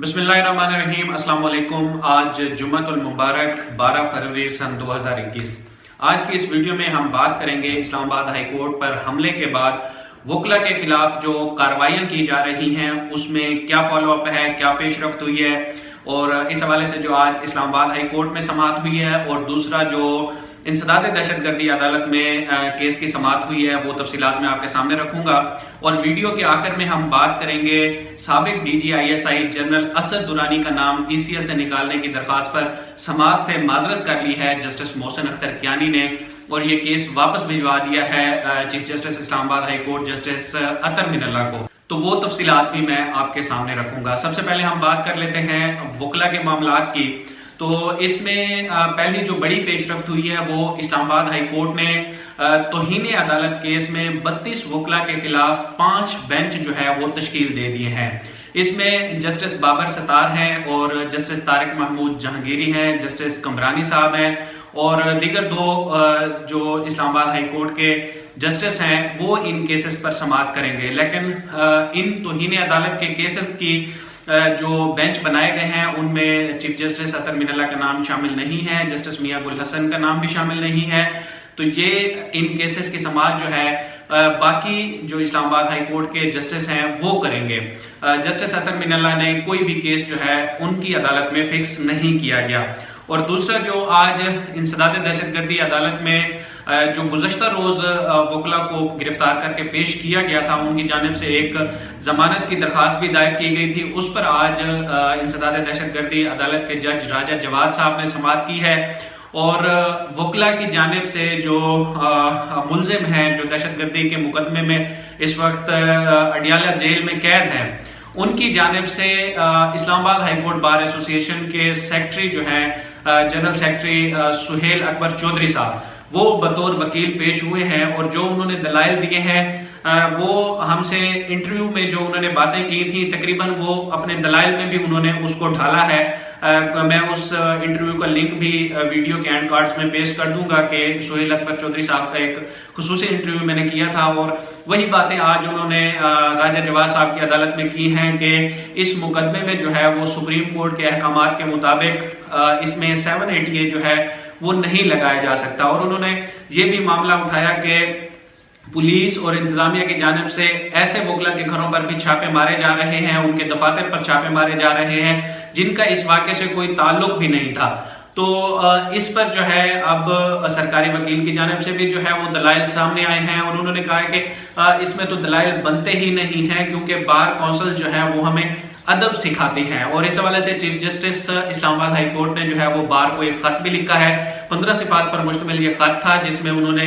बिस्मिल्लाहिर्रहमानिर्रहीम। अस्सलाम वालेकुम। आज जुम्मतुल मुबारक 12 फरवरी सन 2021। आज की इस वीडियो में हम बात करेंगे इस्लामाबाद हाई कोर्ट पर हमले के बाद वकला के खिलाफ जो कार्रवाइयाँ की जा रही हैं उसमें क्या फॉलो अप है, क्या पेशरफ्त हुई है, और इस हवाले से जो आज इस्लामाबाद हाई कोर्ट में समाअत हुई है और दूसरा जो इंसदाद दहशतगर्दी अदालत में केस की समाअत हुई है वो तफसीलात मैं आपके सामने रखूंगा। और वीडियो के आखिर में हम बात करेंगे साबिक DGISI जनरल असद दुरानी का नाम ECL से निकालने की दरख्वास्त पर समाअत से माजरत कर ली है जस्टिस मोहसिन अख्तर कियानी ने, और ये केस वापस भिजवा दिया है chief justice Islamabad high court justice Athar Minallah को। तो वो तफसीलात भी मैं आपके सामने रखूंगा। सबसे पहले हम बात कर लेते हैं वकला के मामलात की। तो इसमें पहली जो बड़ी पेशरफ्त हुई है वो इस्लामाबाद हाई कोर्ट ने तौहीन अदालत केस में 32 वकला के खिलाफ 5 बेंच जो है वो तश्कील दे दिए हैं। इसमें जस्टिस बाबर सतार हैं और जस्टिस तारिक महमूद जहांगीरी हैं, जस्टिस कमरानी साहब हैं और दीगर दो जो इस्लामाबाद हाई कोर्ट के जस्टिस हैं वो इन केसेस पर समाअत करेंगे। लेकिन इन तौहीन अदालत के केसेस की जो बेंच बनाए गए हैं उनमें चीफ जस्टिस अतर मिनल्ला का नाम शामिल नहीं है, जस्टिस मियां गुल हसन का नाम भी शामिल नहीं है। तो ये इन केसेस की समाअत जो है बाकी जो इस्लामाबाद हाई कोर्ट के जस्टिस हैं वो करेंगे। जस्टिस अतर मिनल्ला ने कोई भी केस जो है उनकी अदालत में फिक्स नहीं किया गया। और दूसरा जो आज इंसदाद दहशतगर्दी अदालत में जो गुज़श्ता रोज वकला को गिरफ्तार करके पेश किया गया था उनकी जानिब से एक जमानत की दरखास्त भी दायर की गई थी, उस पर आज इंसदाद दहशतगर्दी अदालत के जज राजा जवाद साहब ने समाअत की है। और वकला की जानिब से जो मुलजिम हैं जो दहशतगर्दी के मुकदमे में इस वक्त अडियाला जेल में कैद हैं उनकी जानिब से Islamabad high court bar association के सेक्रेटरी जो हैं जनरल सेक्रेटरी सुहेल अकबर चौधरी साहब वो बतौर वकील पेश हुए हैं और जो उन्होंने दलाइल दिए हैं वो हमसे इंटरव्यू में जो उन्होंने बातें की थी तकरीबन वो अपने दलाइल में भी उन्होंने उसको ढाला है। मैं उस इंटरव्यू का लिंक भी वीडियो के एंड कार्ड्स में पेश कर दूंगा कि सुहेल अकबर चौधरी साहब का एक खुसूसी इंटरव्यू मैंने किया था और वही बातें आज उन्होंने राजा जवाद साहब की अदालत में की हैं कि इस मुकदमे में जो है वो सुप्रीम कोर्ट के अहकामात के मुताबिक इसमें 780A जो है वो नहीं लगाया जा सकता। और उन्होंने ये भी मामला उठाया कि पुलिस और इंतजामिया की जानिब से ऐसे वकला के घरों पर भी छापे मारे जा रहे हैं, उनके दफातर पर छापे मारे जा रहे हैं जिनका इस वाक़े से कोई ताल्लुक भी नहीं था। तो इस पर जो है अब सरकारी वकील की जानिब से भी जो है वो दलाइल सामने आए हैं और उन्होंने कहा है कि इसमें तो दलाइल बनते ही नहीं हैं क्योंकि बार कौंसिल जो है वो हमें अदब सिखाती है। और इस हवाले से chief justice Islamabad high court ने जो है वो बार को एक खत भी लिखा है। 15 सिफात पर मुश्तमिल ये खत था जिसमें उन्होंने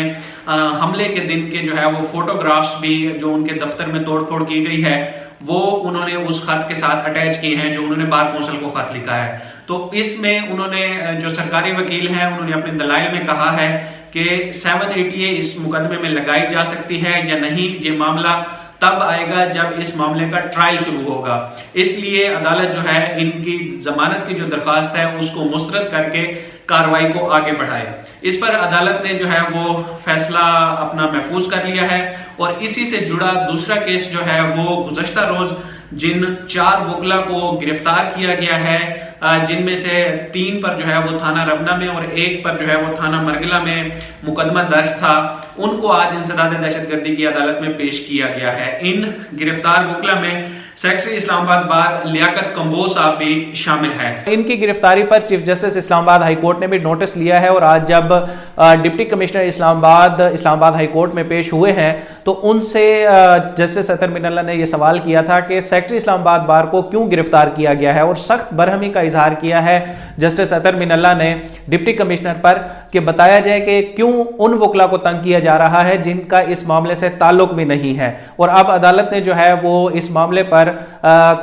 हमले के दिन के जो है वो फोटोग्राफ्स भी जो उनके दफ्तर में तोड़ फोड़ की गई है वो उन्होंने उस खत के साथ अटैच किए हैं जो उन्होंने बार कौंसिल को खत लिखा है। तो इसमें उन्होंने जो सरकारी वकील हैं उन्होंने अपने दलाइल में कहा है कि 780A इस मुकदमे में लगाई जा सकती है या नहीं, ये मामला तब आएगा जब इस मामले का ट्रायल शुरू होगा। इसलिए अदालत जो है इनकी जमानत की जो दरखास्त है उसको मुस्तरद करके कार्रवाई को आगे बढ़ाए। इस पर अदालत ने जो है वो फैसला अपना महफूज कर लिया है। और इसी से जुड़ा दूसरा केस जो है वो गुज़श्ता रोज जिन 4 वकला को गिरफ्तार किया गया है जिनमें से 3 पर जो है वो थाना रबना में और 1 पर जो है वो थाना मरगला में मुकदमा दर्ज था, उनको आज इंसदाद दहशतगर्दी की अदालत में पेश किया गया है। इन गिरफ्तार वकला में सेक्रेटरी इस्लामाबाद बार लियाकत कंबोज साहब भी शामिल है। इनकी गिरफ्तारी पर chief justice Islamabad high court ने भी नोटिस लिया है और आज जब deputy commissioner Islamabad high court में पेश हुए हैं तो उनसे जस्टिस अतर मिनल्ला ने यह सवाल किया था कि सेक्रेटरी इस्लामाबाद बार को क्यों गिरफ्तार किया गया है और सख्त बरहमी का इजहार किया है जस्टिस अतर मिनल्ला ने डिप्टी कमिश्नर पर कि बताया जाए कि क्यों उन वकला को तंग किया जा रहा है जिनका इस मामले से ताल्लुक भी नहीं है। और अब अदालत ने जो है वो इस मामले पर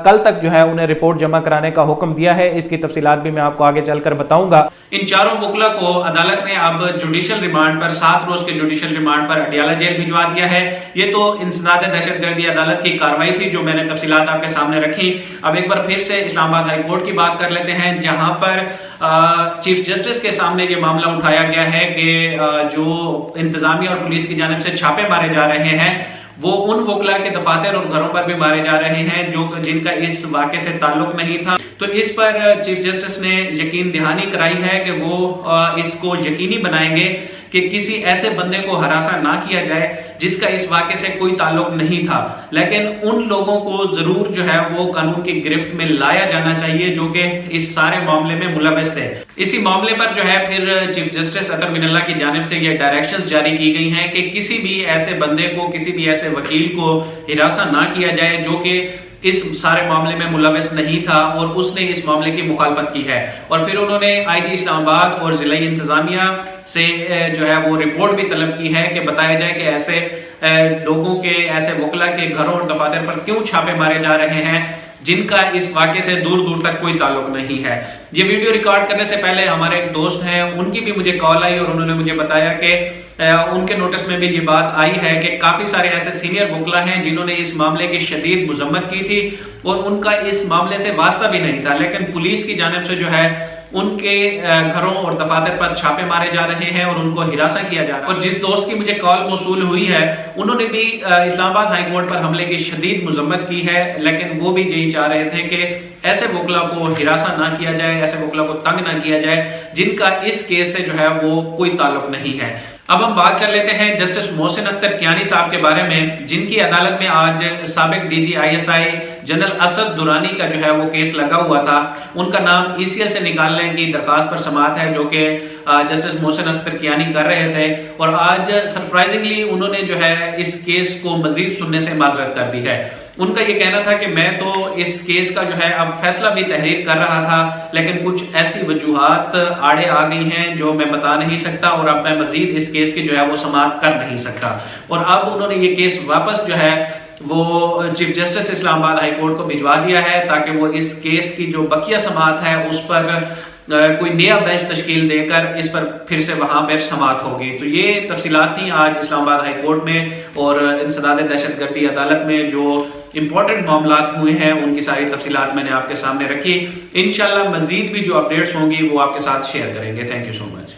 कल तक जो है उन्हें रिपोर्ट जमा कराने का हुक्म दिया है। इसकी तफसीलात भी मैं आपको आगे चलकर बताऊंगा। इन चारों वकला को अदालत ने अब जुडिशियल रिमांड पर 7 रोज के जुडिशियल रिमांड पर अडियाला जेल भिजवा दिया है। ये तो इंसदाद दहशतगर्दी अदालत की कार्रवाई थी जो मैंने तफसीलात आपके सामने रखी। अब एक बार फिर से इस्लामाबाद हाई कोर्ट की बात कर लेते हैं जहां पर चीफ जस्टिस के सामने ये मामला उठाया गया है कि जो इंतजामिया और पुलिस की जानिब से छापे मारे जा रहे हैं वो उन वकला के दफातर और घरों पर भी मारे जा रहे हैं जिनका इस वाक़े से ताल्लुक नहीं था। तो इस पर चीफ जस्टिस ने यकीन दहानी कराई है कि वो इसको यकीनी बनाएंगे कि किसी ऐसे बंदे को हरासा ना किया जाए जिसका इस वाक़े से कोई ताल्लुक नहीं था, लेकिन उन लोगों को जरूर जो है वो कानून की गिरफ्त में लाया जाना चाहिए जो कि इस सारे मामले में मुलविस थे। इसी मामले पर जो है फिर चीफ जस्टिस अतर मिनल्ला की जानिब से ये डायरेक्शंस जारी की गई हैं कि किसी भी ऐसे बंदे को, किसी भी ऐसे वकील को हिरासा ना किया जाए जो कि इस सारे मामले में मुलविस नहीं था और उसने इस मामले की मुखालफत की है। और फिर उन्होंने आईजी इस्लामाबाद और जिला इंतजामिया से जो है वो रिपोर्ट भी तलब की है कि बताया जाए कि ऐसे लोगों के, ऐसे वकला के घरों और दफातर पर क्यों छापे मारे जा रहे हैं जिनका इस वाक़े से दूर दूर तक कोई ताल्लुक नहीं है। ये वीडियो रिकॉर्ड करने से पहले हमारे एक दोस्त हैं, उनकी भी मुझे कॉल आई और उन्होंने मुझे बताया कि उनके नोटिस में भी ये बात आई है कि काफी सारे ऐसे सीनियर वकला हैं जिन्होंने इस मामले की शदीद मजम्मत की थी और उनका इस मामले से वास्ता भी नहीं था, लेकिन पुलिस की जानिब से जो है उनके घरों और दफातर पर छापे मारे जा रहे हैं और उनको हिरासा किया जा रहा है। और जिस दोस्त की मुझे कॉल मौसूल हुई है उन्होंने भी इस्लामाबाद हाई कोर्ट पर हमले की शदीद मजम्मत की है, लेकिन वो भी यही चाह रहे थे कि ऐसे वकला को हिरासा ना किया जाए, ऐसे वकला को तंग ना किया जाए जिनका इस केस से जो है वो कोई ताल्लुक नहीं है। अब हम बात कर लेते हैं जस्टिस मोहसिन अख्तर कियानी साहब के बारे में, जिनकी अदालत में आज साबिक DG ISI general Asad Durrani का जो है वो केस लगा हुआ था। उनका नाम ECL से निकालने की दरखास्त पर समाअत है जो कि जस्टिस मोहसिन अख्तर कियानी कर रहे थे और आज सरप्राइजिंगली उन्होंने जो है इस केस को मजीद सुनने से माजरत कर दी है। उनका ये कहना था कि मैं तो इस केस का जो है अब फैसला भी तहरीर कर रहा था, लेकिन कुछ ऐसी वजूहात आड़े आ गई हैं जो मैं बता नहीं सकता और अब मैं मजीद इस केस की जो है वो समाअत कर नहीं सकता। और अब उन्होंने ये केस वापस जो है वो chief justice Islamabad high court को भिजवा दिया है ताकि वो इस केस की जो बकिया समाअत है उस पर कोई नया बेंच तश्कील देकर इस पर फिर से वहां पर समाअत होगी। तो ये तफसीलात थी आज इस्लामाबाद हाई कोर्ट में और इंसदाद दहशतगर्दी अदालत में जो इंपॉर्टेंट मामलात हुए हैं उनकी सारी तफसीलात मैंने आपके सामने रखी। इंशाल्लाह मजीद भी जो अपडेट्स होंगी वो आपके साथ शेयर करेंगे। Thank you so much.